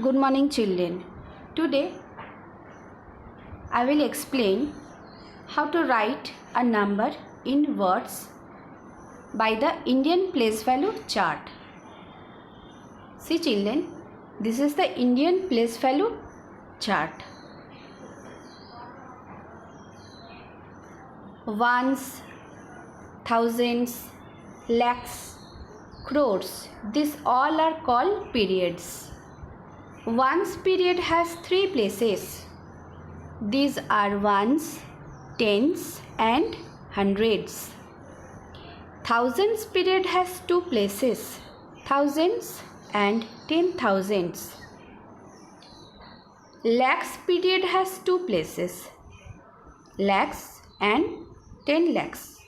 Good morning, children. Today I will explain how to write a number in words by the Indian place value chart. See children, this is the Indian place value chart. Ones, thousands, lakhs, crores, these all are called periods. Ones period has three places. These are ones, tens and hundreds. Thousands period has two places, thousands and 10,000s. Lakhs period has two places, lakhs and 10 lakhs.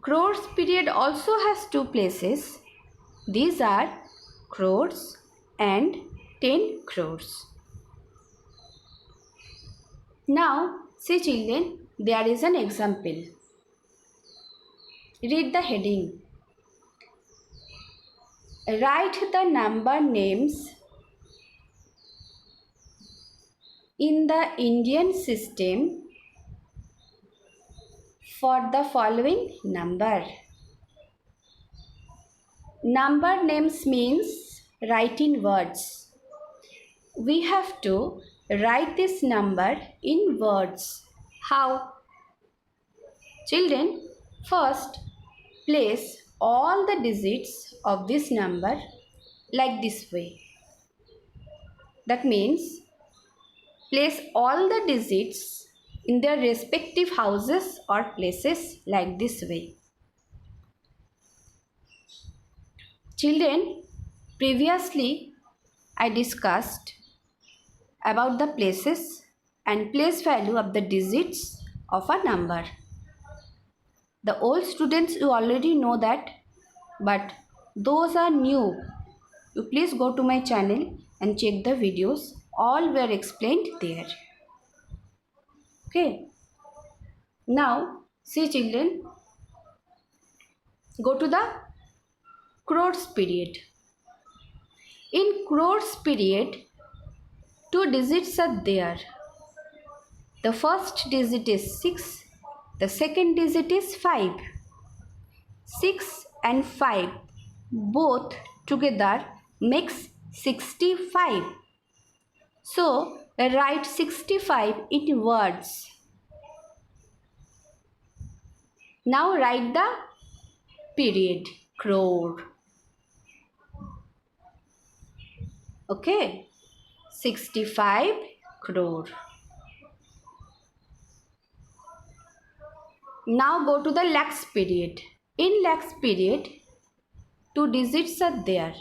Crores period also has two places. These are crores and 10 crores. Now, see children, there is an example. Read the heading. Write the number names in the Indian system for the following number. Number names means write in words. We have to write this number in words. How? Children, first place all the digits of this number like this way. That means place all the digits in their respective houses or places like this way. Children, previously I discussed about the places and place value of the digits of a number. The old students, you already know that, but those are new. You please go to my channel and check the videos. All were explained there. Okay. Now, see children, go to the crores period. In crores period, two digits are there. The first digit is 6. The second digit is 5. 6 and 5 both together makes 65. So, write 65 in words. Now write the period, crore. Okay, 65 crore. Now go to the lakhs period. In lakhs period, two digits are there,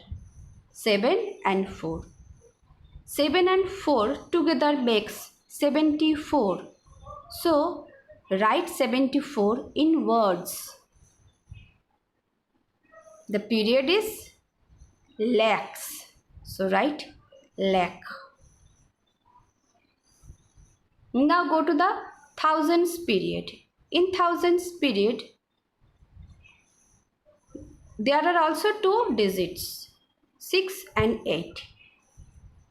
7 and 4. 7 and 4 together makes 74. So, write 74 in words. The period is lakhs. So, write lakh. Now go to the thousands period. In thousands period, there are also two digits, 6 and 8.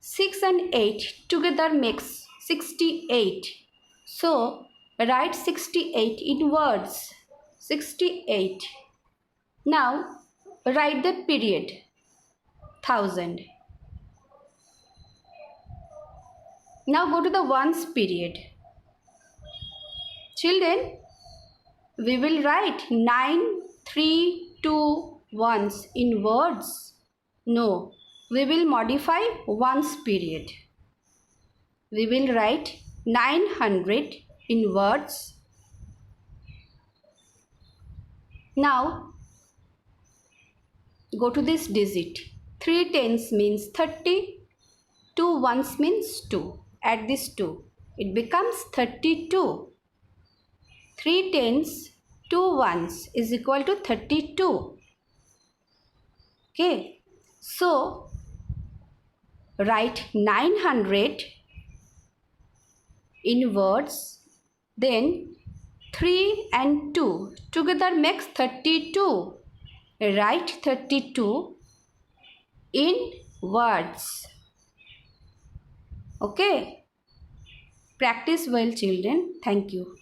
6 and 8 together makes 68. So, write 68 in words. 68. Now, write the period, 1000. Now, go to the ones period. Children, we will write 9, 3, 2, ones in words. No, we will modify ones period. We will write 900 in words. Now, go to this digit. 3 tens means 30. 2 ones means 2. Add this 2. It becomes 32. 3 tens, 2 ones is equal to 32. Okay. So, write 900 in words. Then 3 and 2 together makes 32. Write 32 in words. Okay? Practice well, children. Thank you.